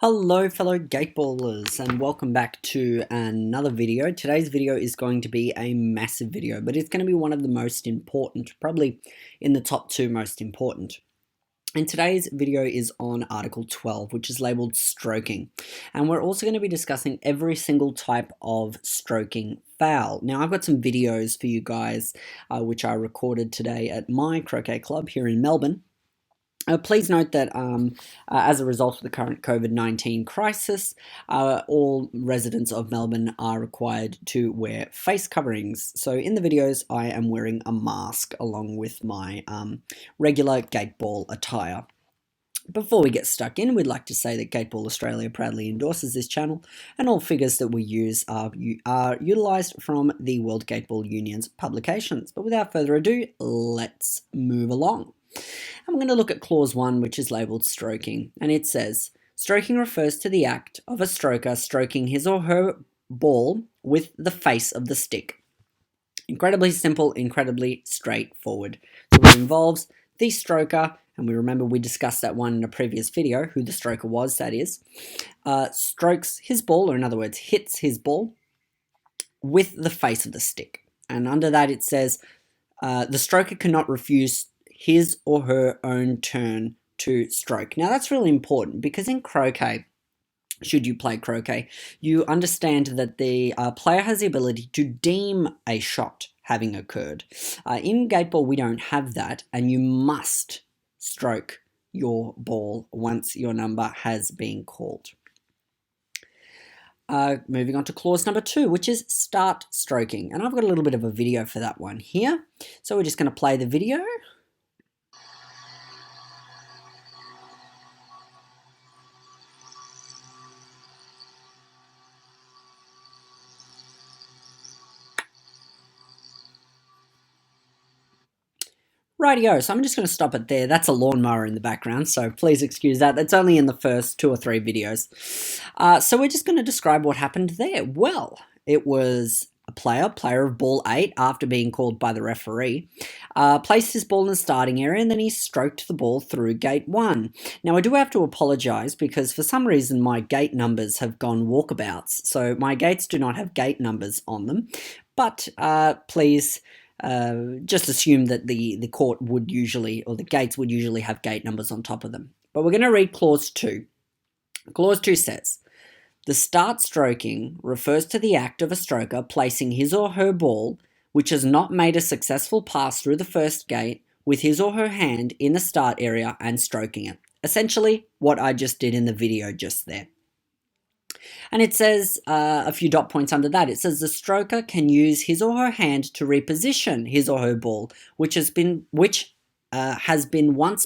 Hello fellow gateballers and welcome back to another video. Today's video is going to be a massive video, but it's going to be one of the most important, probably in the top two most important. And today's video is on Article 12, which is labeled stroking. And we're also going to be discussing every single type of stroking foul. Now, I've got some videos for you guys, which I recorded today at my croquet club here in Melbourne. Please note that as a result of the current COVID-19 crisis, all residents of Melbourne are required to wear face coverings. So in the videos, I am wearing a mask along with my regular Gateball attire. Before we get stuck in, we'd like to say that Gateball Australia proudly endorses this channel, and all figures that we use are utilised from the World Gateball Union's publications. But without further ado, let's move along. I'm going to look at clause 1, which is labelled stroking, and it says, stroking refers to the act of a stroker stroking his or her ball with the face of the stick. Incredibly simple, incredibly straightforward. So it involves the stroker, and we remember we discussed that one in a previous video, who the stroker was, that is, strokes his ball, or in other words, hits his ball with the face of the stick. And under that it says, the stroker cannot refuse his or her own turn to stroke. Now that's really important because in croquet, should you play croquet, you understand that the player has the ability to deem a shot having occurred. In Gateball, we don't have that, and you must stroke your ball once your number has been called. Moving on to clause number 2, which is start stroking. And I've got a little bit of a video for that one here. So we're just going to play the video. Rightio, so I'm just going to stop it there. That's a lawnmower in the background, so please excuse that. That's only in the first 2 or 3 videos. So we're just going to describe what happened there. Well, it was a player of ball 8, after being called by the referee, placed his ball in the starting area, and then he stroked the ball through gate 1. Now, I do have to apologise because for some reason my gate numbers have gone walkabouts, so my gates do not have gate numbers on them, but please just assume that the court would usually, or the gates would usually have gate numbers on top of them. But we're going to read clause 2. Clause 2 says, the start stroking refers to the act of a stroker placing his or her ball, which has not made a successful pass through the first gate, with his or her hand in the start area and stroking it. Essentially, what I just did in the video just there. And it says a few dot points under that. It says the stroker can use his or her hand to reposition his or her ball, which has been once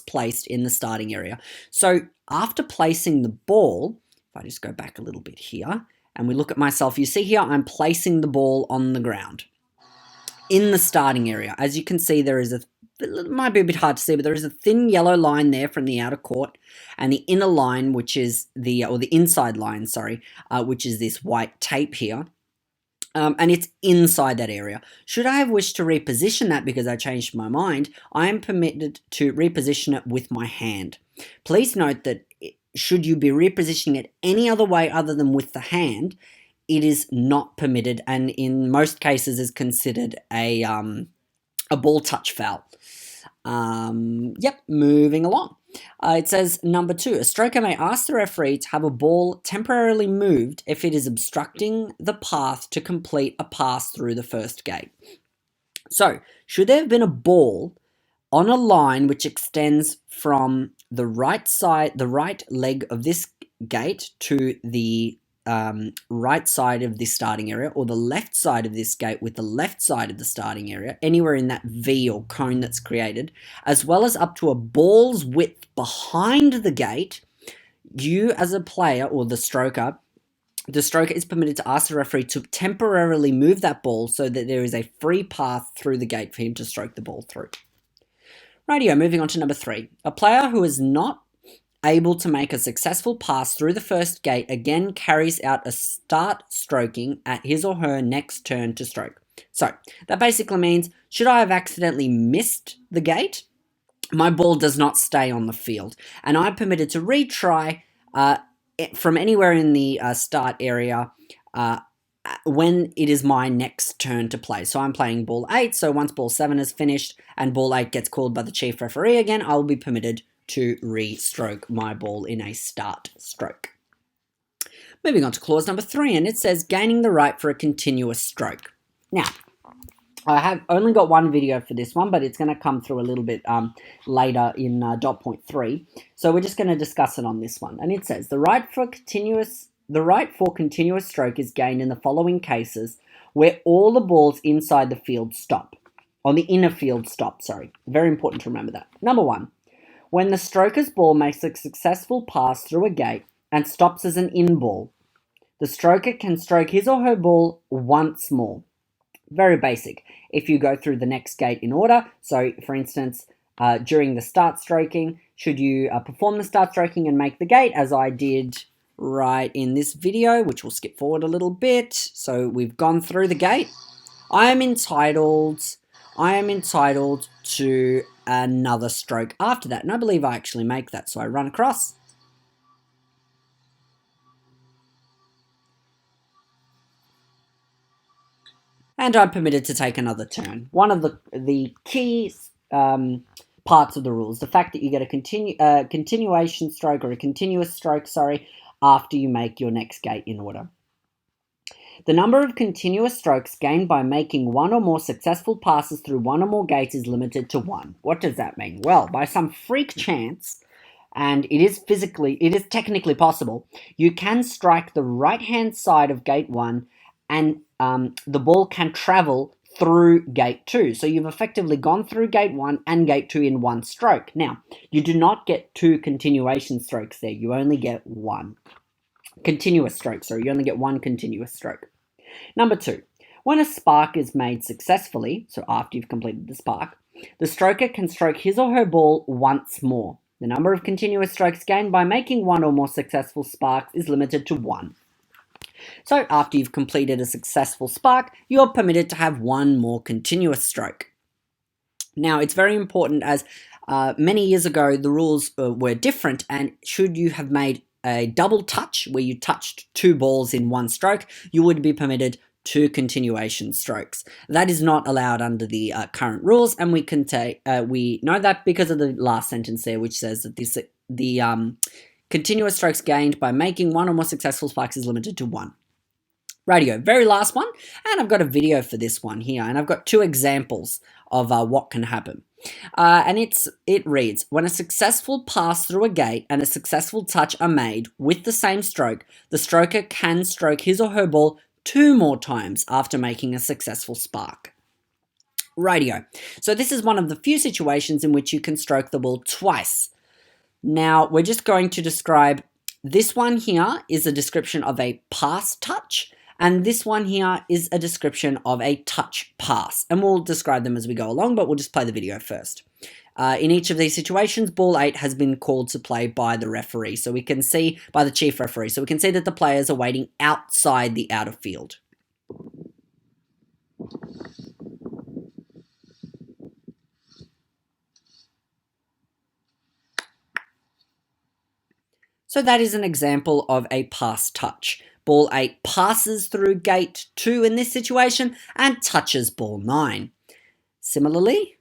placed in the starting area. So after placing the ball, if I just go back a little bit here and we look at myself, you see here I'm placing the ball on the ground in the starting area. As you can see, there is it might be a bit hard to see, but there is a thin yellow line there from the outer court, and the inner line, which is the inside line, sorry, which is this white tape here, and it's inside that area. Should I have wished to reposition that because I changed my mind, I am permitted to reposition it with my hand. Please note that should you be repositioning it any other way other than with the hand, it is not permitted, and in most cases is considered a ball touch foul. Moving along. It says number 2, a stroker may ask the referee to have a ball temporarily moved if it is obstructing the path to complete a pass through the first gate. So, should there have been a ball on a line which extends from the right leg of this gate to the right side of the starting area, or the left side of this gate with the left side of the starting area, anywhere in that V or cone that's created, as well as up to a ball's width behind the gate, you as a player, or the stroker is permitted to ask the referee to temporarily move that ball so that there is a free path through the gate for him to stroke the ball through. Rightio, moving on to number 3. A player who is not able to make a successful pass through the first gate again carries out a start stroking at his or her next turn to stroke. So that basically means, should I have accidentally missed the gate, my ball does not stay on the field, and I'm permitted to retry from anywhere in the start area when it is my next turn to play. So I'm playing ball 8, so once ball 7 is finished and ball 8 gets called by the chief referee again, I will be permitted to re-stroke my ball in a start stroke. Moving on to clause number 3, and it says gaining the right for a continuous stroke. Now, I have only got one video for this one, but it's going to come through a little bit later in dot point 3. So we're just going to discuss it on this one. And it says the right for continuous stroke is gained in the following cases where all the balls inside the field stop. On the inner field stop, sorry. Very important to remember that. Number 1, when the stroker's ball makes a successful pass through a gate and stops as an in ball, the stroker can stroke his or her ball once more. Very basic. If you go through the next gate in order, so for instance, during the start stroking, should you perform the start stroking and make the gate, as I did right in this video, which we'll skip forward a little bit. So we've gone through the gate. I am entitled to another stroke after that. And I believe I actually make that. So I run across. And I'm permitted to take another turn. One of the key parts of the rules, the fact that you get a continuation stroke or a continuous stroke, after you make your next gate in order. The number of continuous strokes gained by making one or more successful passes through one or more gates is limited to 1. What does that mean? Well, by some freak chance, and it is technically possible, you can strike the right-hand side of gate 1 and the ball can travel through gate 2. So you've effectively gone through gate 1 and gate 2 in one stroke. Now, you do not get 2 continuation strokes there. You only get 1 continuous stroke. You only get 1 continuous stroke. Number 2, when a spark is made successfully, so after you've completed the spark, the stroker can stroke his or her ball once more. The number of continuous strokes gained by making 1 or more successful sparks is limited to 1. So after you've completed a successful spark, you're permitted to have 1 more continuous stroke. Now, it's very important, as many years ago the rules were different, and should you have made a double touch where you touched 2 balls in 1 stroke, you would be permitted 2 continuation strokes. That is not allowed under the current rules, and we know that because of the last sentence there, which says that the continuous strokes gained by making 1 or more successful sparks is limited to 1. Rightio, very last one, and I've got a video for this one here, and I've got 2 examples of what can happen. And it reads, when a successful pass through a gate and a successful touch are made with the same stroke, the stroker can stroke his or her ball 2 more times after making a successful spark. Rightio. So this is one of the few situations in which you can stroke the ball twice. Now, we're just going to describe, this one here is a description of a pass touch, and this one here is a description of a touch pass. And we'll describe them as we go along, but we'll just play the video first. In each of these situations, ball 8 has been called to play by the referee. So we can see, by the chief referee. So we can see that the players are waiting outside the outer field. So that is an example of a pass touch. Ball 8 passes through gate 2 in this situation and touches ball 9. Similarly,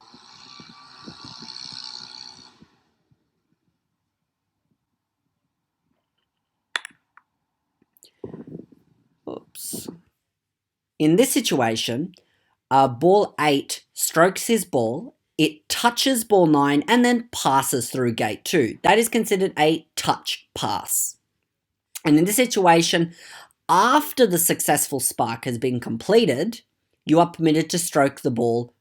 in this situation, ball 8 strokes his ball, it touches ball 9 and then passes through gate 2. That is considered a touch pass. And in this situation, after the successful spark has been completed, you are permitted to stroke the ball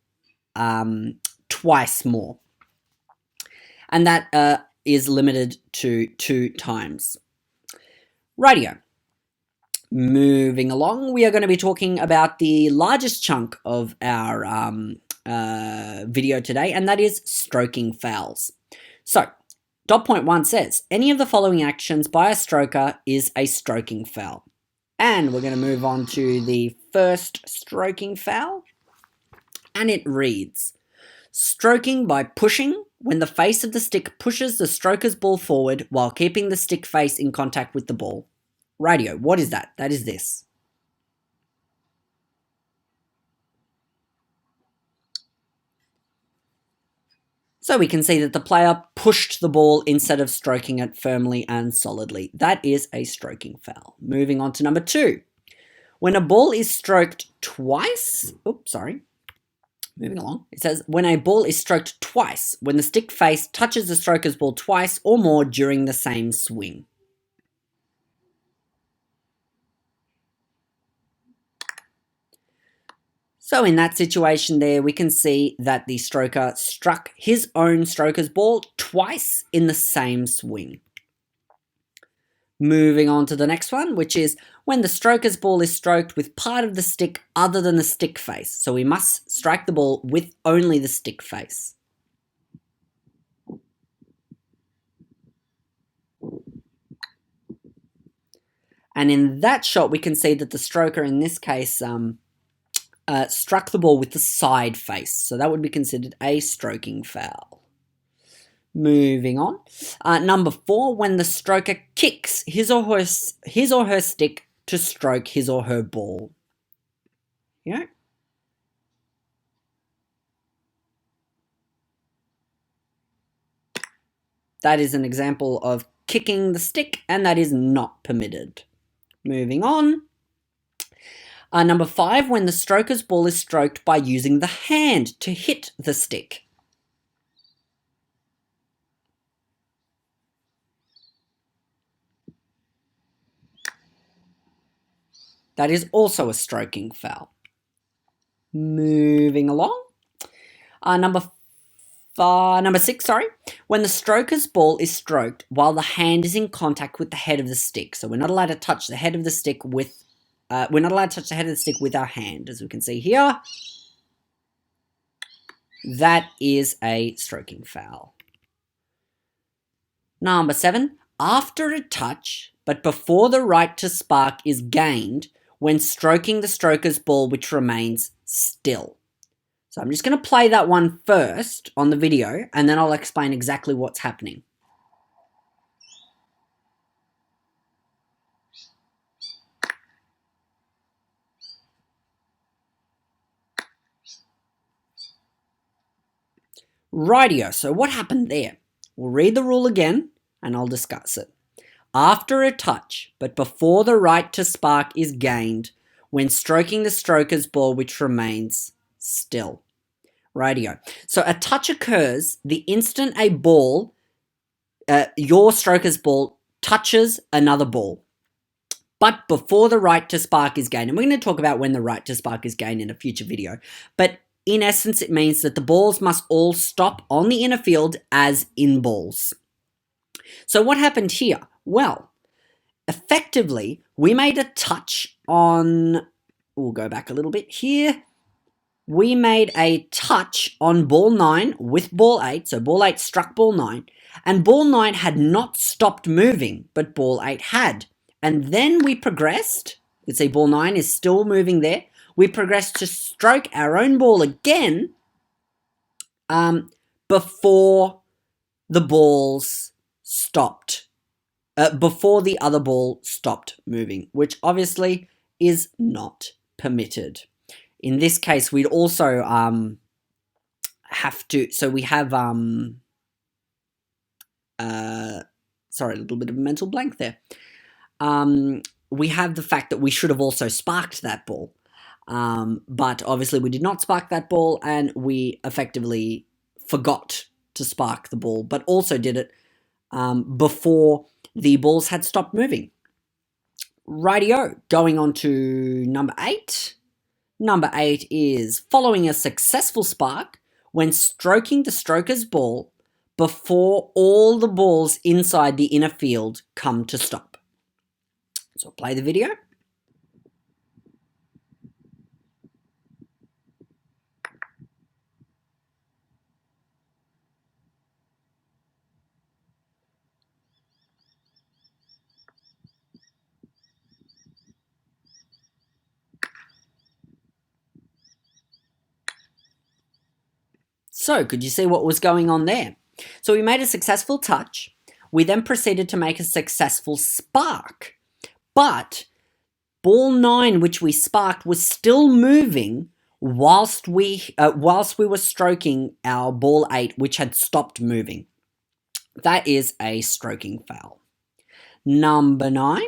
twice more. And that is limited to 2 times. Rightio. Moving along, we are going to be talking about the largest chunk of our video today, and that is stroking fouls. So, dot point 1 says, any of the following actions by a stroker is a stroking foul. And we're going to move on to the first stroking foul, and it reads, stroking by pushing, when the face of the stick pushes the stroker's ball forward while keeping the stick face in contact with the ball. Radio, what is that? That is this. So we can see that the player pushed the ball instead of stroking it firmly and solidly. That is a stroking foul. Moving on to number 2. When a ball is stroked twice, moving along, it says when a ball is stroked twice, when the stick face touches the stroker's ball twice or more during the same swing. So in that situation there, we can see that the stroker struck his own stroker's ball twice in the same swing. Moving on to the next one, which is when the stroker's ball is stroked with part of the stick other than the stick face. So we must strike the ball with only the stick face. And in that shot, we can see that the stroker in this case struck the ball with the side face. So that would be considered a stroking foul. Moving on. Number 4, when the stroker kicks his or her stick to stroke his or her ball. Yeah. That is an example of kicking the stick, and that is not permitted. Moving on. Number 5, when the stroker's ball is stroked by using the hand to hit the stick. That is also a stroking foul. Moving along. Number 6, when the stroker's ball is stroked while the hand is in contact with the head of the stick. So we're not allowed to touch the head of the stick with our hand, as we can see here. That is a stroking foul. Number 7, after a touch, but before the right to spark is gained when stroking the stroker's ball which remains still. So I'm just going to play that one first on the video, and then I'll explain exactly what's happening. Rightio, so what happened there? We'll read the rule again, and I'll discuss it. After a touch, but before the right to spark is gained, when stroking the stroker's ball which remains still. Rightio. So a touch occurs the instant a ball, your stroker's ball, touches another ball, but before the right to spark is gained. And we're going to talk about when the right to spark is gained in a future video. But in essence, it means that the balls must all stop on the inner field as in balls. So what happened here? Well, effectively, we made a touch on, we'll go back a little bit here. We made a touch on ball 9 with ball 8. So ball 8 struck ball 9. And ball 9 had not stopped moving, but ball 8 had. And then we progressed. You can see ball 9 is still moving there. We progressed to stroke our own ball again before the balls stopped. Before the other ball stopped moving, which obviously is not permitted. In this case, we'd also have to, so we have, sorry, a little bit of a mental blank there. We have the fact that we should have also sparked that ball. But obviously we did not spark that ball, and we effectively forgot to spark the ball, but also did it before the balls had stopped moving. Rightio, going on to number 8. Number 8 is following a successful spark when stroking the stroker's ball before all the balls inside the inner field come to stop. So I'll play the video. So, could you see what was going on there? So we made a successful touch. We then proceeded to make a successful spark. But ball 9, which we sparked, was still moving whilst we were stroking our ball 8, which had stopped moving. That is a stroking foul. Number 9,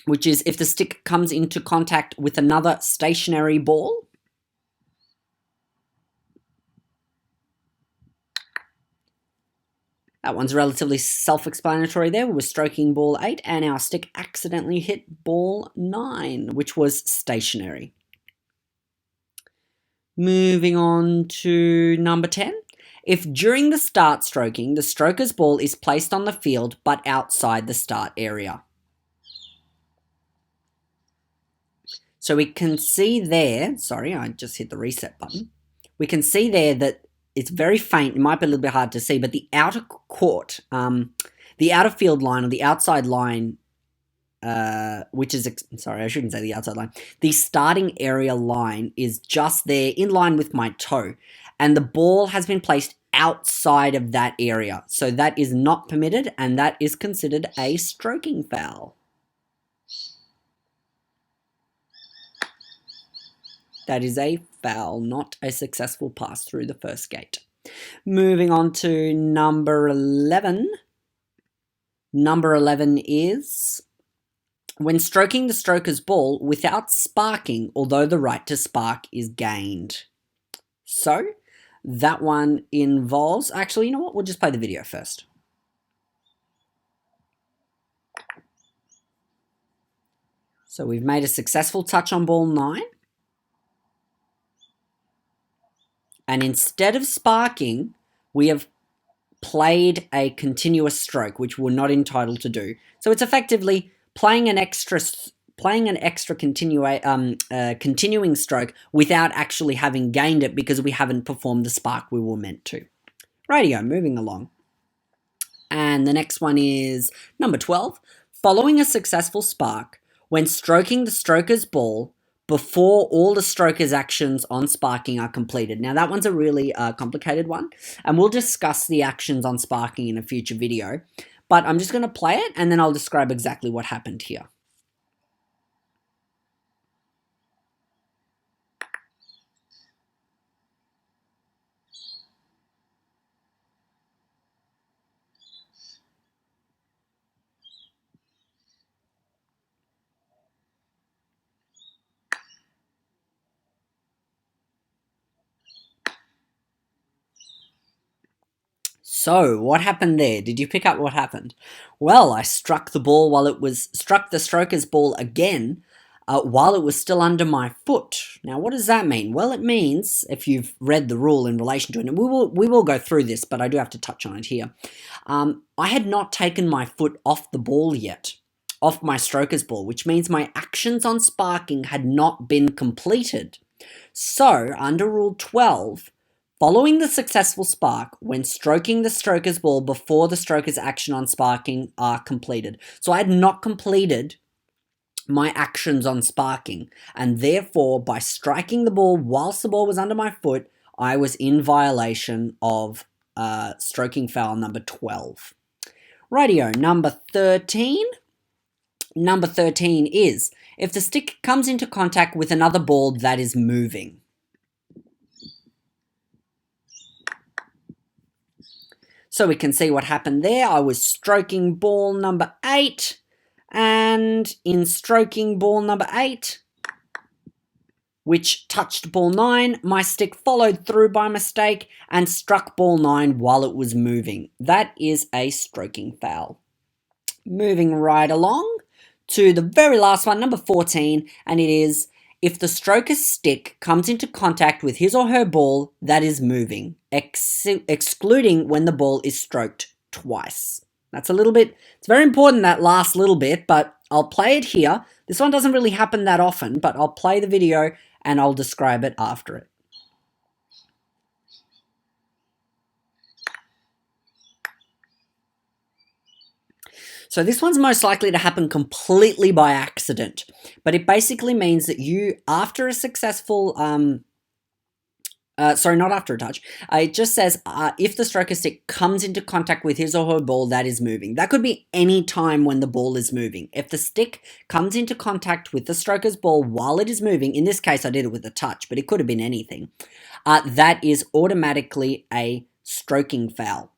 which is if the stick comes into contact with another stationary ball. That one's relatively self-explanatory there. We were stroking ball 8 and our stick accidentally hit ball 9, which was stationary. Moving on to number 10. If during the start stroking, the stroker's ball is placed on the field but outside the start area. So we can see there, sorry, I just hit the reset button. We can see there that it's very faint. It might be a little bit hard to see, but the outer court, the outer field line or the outside line, which is, sorry, I shouldn't say the outside line. The starting area line is just there in line with my toe, and the ball has been placed outside of that area. So that is not permitted, and that is considered a stroking foul. That is a foul, not a successful pass through the first gate. Moving on to number 11. Number 11 is when stroking the stroker's ball without sparking, although the right to spark is gained. So that one involves, actually, you know what? We'll just play the video first. So we've made a successful touch on ball 9. And instead of sparking, we have played a continuous stroke, which we're not entitled to do. So it's effectively playing an extra continuing stroke without actually having gained it because we haven't performed the spark we were meant to. Rightio, moving along. And the next one is number 12. Following a successful spark, when stroking the stroker's ball, before all the stroker's actions on sparking are completed. Now that one's a really complicated one, and we'll discuss the actions on sparking in a future video, but I'm just going to play it and then I'll describe exactly what happened here. So, what happened there? Did you pick up what happened? Well, I struck the stroker's ball again while it was still under my foot. Now, what does that mean? Well, it means, if you've read the rule in relation to it, and we will go through this, but I do have to touch on it here. I had not taken my foot off the ball yet, off my stroker's ball, which means my actions on sparking had not been completed. So, under Rule 12, following the successful spark, when stroking the stroker's ball before the stroker's action on sparking are completed. So I had not completed my actions on sparking, and therefore by striking the ball whilst the ball was under my foot, I was in violation of stroking foul number 12. Rightio, number 13. Number 13 is if the stick comes into contact with another ball that is moving. So we can see what happened there. I was stroking ball number 8, and in stroking ball number 8, which touched ball 9, my stick followed through by mistake and struck ball 9 while it was moving. That is a stroking foul. Moving right along to the very last one, number 14, and it is if the stroker's stick comes into contact with his or her ball that is moving, excluding when the ball is stroked twice. That's a little bit, it's very important, that last little bit, but I'll play it here. This one doesn't really happen that often, but I'll play the video and I'll describe it after it. So this one's most likely to happen completely by accident, but it basically means that you, after a successful Sorry, not after a touch. It just says if the striker stick comes into contact with his or her ball that is moving. That could be any time when the ball is moving. If the stick comes into contact with the striker's ball while it is moving, in this case I did it with a touch, but it could have been anything, that is automatically a stroking foul.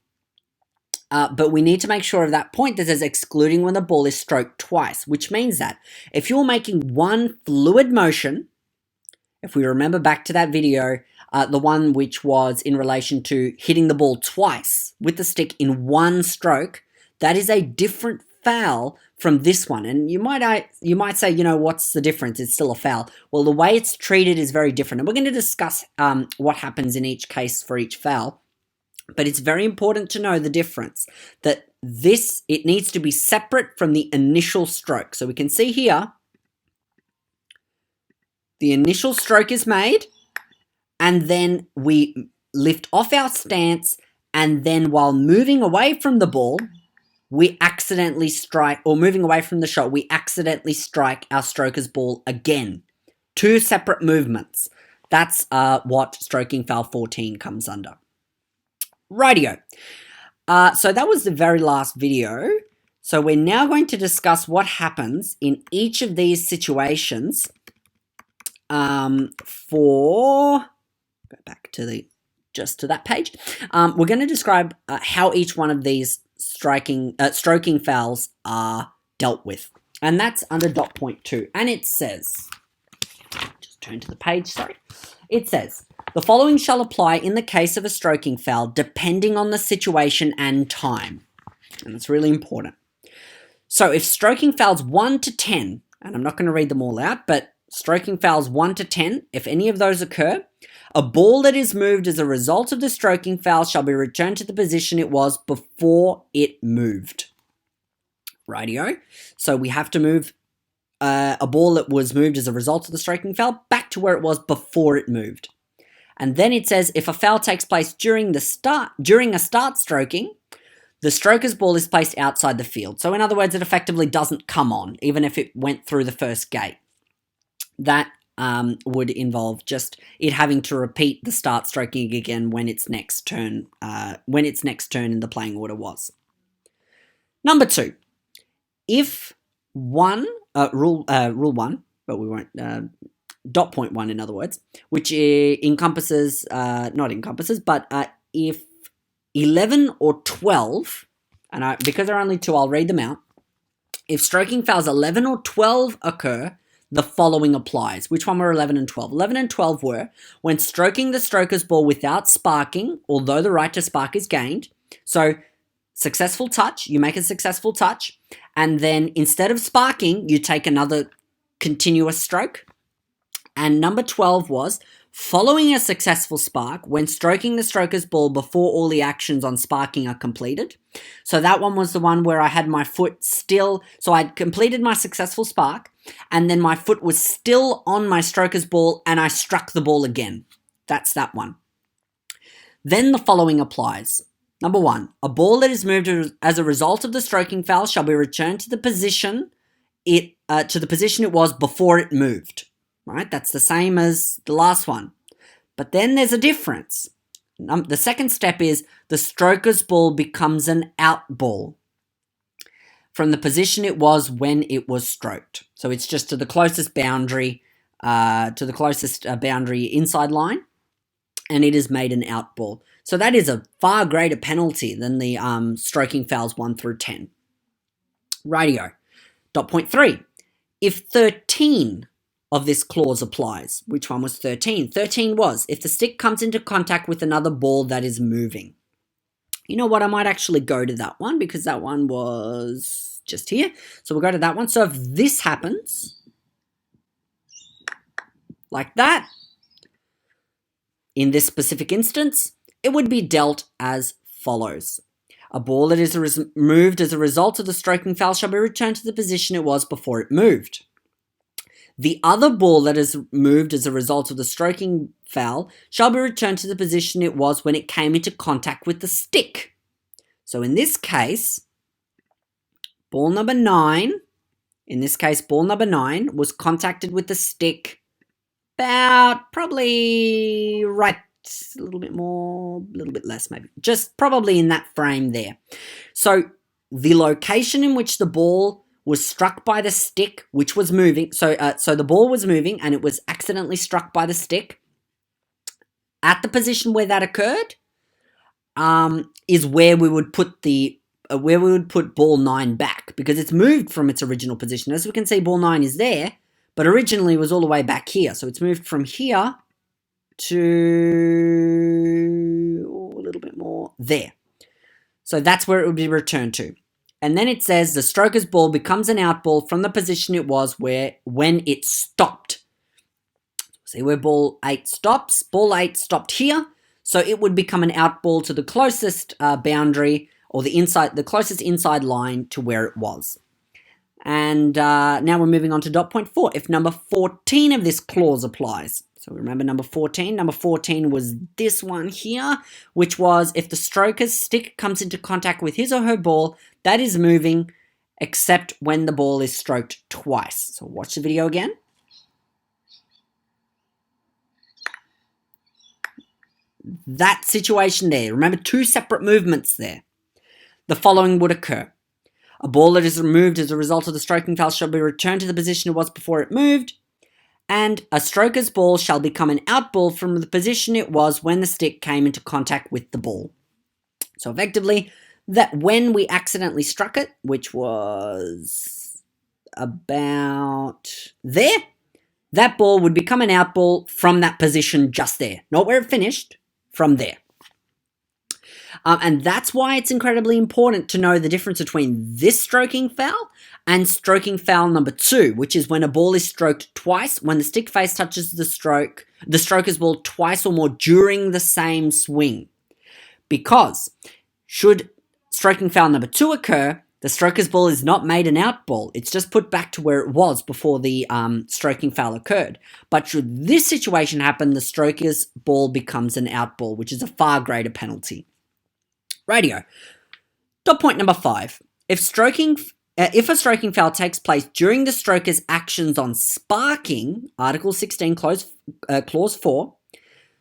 But we need to make sure of that point that says excluding when the ball is stroked twice, which means that if you're making one fluid motion, if we remember back to that video, the one which was in relation to hitting the ball twice with the stick in one stroke, that is a different foul from this one. And you might say, what's the difference? It's still a foul. Well, the way it's treated is very different. And we're going to discuss what happens in each case for each foul. But it's very important to know the difference, that it needs to be separate from the initial stroke. So we can see here, the initial stroke is made, and then we lift off our stance, and then while moving away from the ball, we accidentally strike, or moving away from the shot, we accidentally strike our stroker's ball again. Two separate movements. That's what stroking foul 14 comes under. Rightio. So that was the very last video. So we're now going to discuss what happens in each of these situations go back to that page. We're going to describe how each one of these stroking fouls are dealt with. And that's under dot point 2. And it says, just turn to the page, sorry. It says, the following shall apply in the case of a stroking foul depending on the situation and time. And that's really important. So if stroking fouls 1 to 10, and I'm not going to read them all out, but stroking fouls 1 to 10, if any of those occur, a ball that is moved as a result of the stroking foul shall be returned to the position it was before it moved. Rightio. So we have to move a ball that was moved as a result of the stroking foul back to where it was before it moved. And then it says if a foul takes place during a start stroking, the stroker's ball is placed outside the field. So in other words, it effectively doesn't come on, even if it went through the first gate. That would involve just it having to repeat the start stroking again when its next turn in the playing order was. Number 2, if rule 1, but we won't dot point 1 in other words, which encompasses but if 11 or 12, and because there are only 2, I'll read them out. If stroking fouls 11 or 12 occur, the following applies. Which one were 11 and 12? 11 and 12 were when stroking the stroker's ball without sparking, although the right to spark is gained. So successful touch, you make a successful touch, and then instead of sparking, you take another continuous stroke. And number 12 was following a successful spark when stroking the stroker's ball before all the actions on sparking are completed. So that one was the one where I had my foot still, so I'd completed my successful spark, and then my foot was still on my stroker's ball and I struck the ball again. That's that one. Then the following applies. Number 1, a ball that is moved as a result of the stroking foul shall be returned to the position it was before it moved. Right, that's the same as the last one. But then there's a difference. The second step is the stroker's ball becomes an out ball from the position it was when it was stroked. So it's just to the closest boundary, inside line, and it is made an out ball. So that is a far greater penalty than the stroking fouls 1 through 10. Rightio. Dot point 3. If 13 of this clause applies. Which one was 13? 13 was if the stick comes into contact with another ball that is moving. You know what? I might actually go to that one because that one was just here. So we'll go to that one. So if this happens, like that, in this specific instance, it would be dealt as follows. A ball that is moved as a result of the stroking foul shall be returned to the position it was before it moved. The other ball that is moved as a result of the stroking foul shall be returned to the position it was when it came into contact with the stick. So in this case, ball number 9 was contacted with the stick about probably right a little bit more, a little bit less maybe. Just probably in that frame there. So the location in which the ball was struck by the stick, which was moving. So the ball was moving and it was accidentally struck by the stick. At the position where that occurred, is where we would put ball 9 back, because it's moved from its original position. As we can see, ball 9 is there, but originally it was all the way back here. So it's moved from here to a little bit more there. So that's where it would be returned to. And then it says the stroker's ball becomes an out ball from the position it was when it stopped. See where ball 8 stops? Ball 8 stopped here, so it would become an out ball to the closest boundary, or the closest inside line to where it was. And now we're moving on to dot point 4. If number 14 of this clause applies. So remember number 14? Number 14 was this one here, which was if the stroker's stick comes into contact with his or her ball, that is moving, except when the ball is stroked twice. So watch the video again. That situation there. Remember, 2 separate movements there. The following would occur. A ball that is removed as a result of the stroking foul shall be returned to the position it was before it moved, and a stroker's ball shall become an out ball from the position it was when the stick came into contact with the ball. So effectively, that when we accidentally struck it, which was about there, that ball would become an out ball from that position just there. Not where it finished, from there. And that's why it's incredibly important to know the difference between this stroking foul and stroking foul number 2, which is when a ball is stroked twice, when the stick face touches the stroker's ball twice or more during the same swing. Because should stroking foul number 2 occur, the stroker's ball is not made an out ball. It's just put back to where it was before the stroking foul occurred. But should this situation happen, the stroker's ball becomes an out ball, which is a far greater penalty. Radio. Dot point number 5. If a stroking foul takes place during the stroker's actions on sparking, Article 16, Clause 4,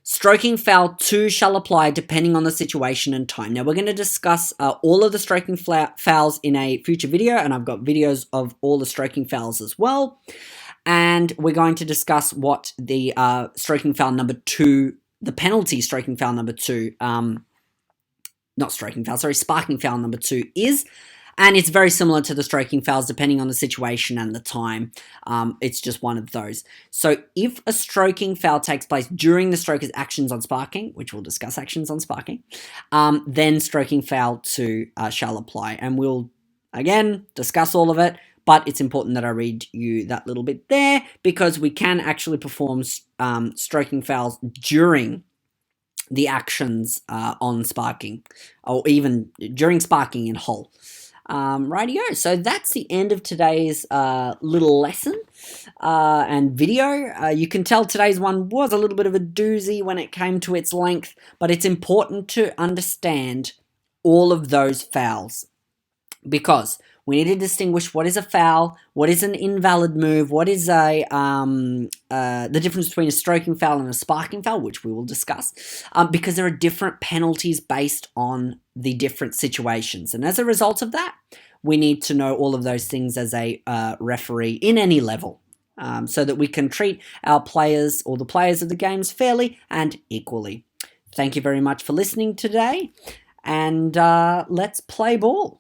stroking foul 2 shall apply depending on the situation and time. Now, we're going to discuss all of the stroking fouls in a future video, and I've got videos of all the stroking fouls as well. And we're going to discuss what the stroking foul number 2, the penalty stroking foul number 2, sparking foul number 2 is. And it's very similar to the stroking fouls depending on the situation and the time. It's just one of those. So if a stroking foul takes place during the stroker's actions on sparking, which we'll discuss actions on sparking, then stroking foul 2 shall apply. And we'll, again, discuss all of it. But it's important that I read you that little bit there, because we can actually perform stroking fouls during the actions on sparking, or even during sparking in hole. Rightio, so that's the end of today's little lesson and video. You can tell today's one was a little bit of a doozy when it came to its length, but it's important to understand all of those fouls, because we need to distinguish what is a foul, what is an invalid move, what is the difference between a stroking foul and a sparking foul, which we will discuss, because there are different penalties based on the different situations. And as a result of that, we need to know all of those things as a referee in any level, so that we can treat our players or the players of the games fairly and equally. Thank you very much for listening today, and let's play ball.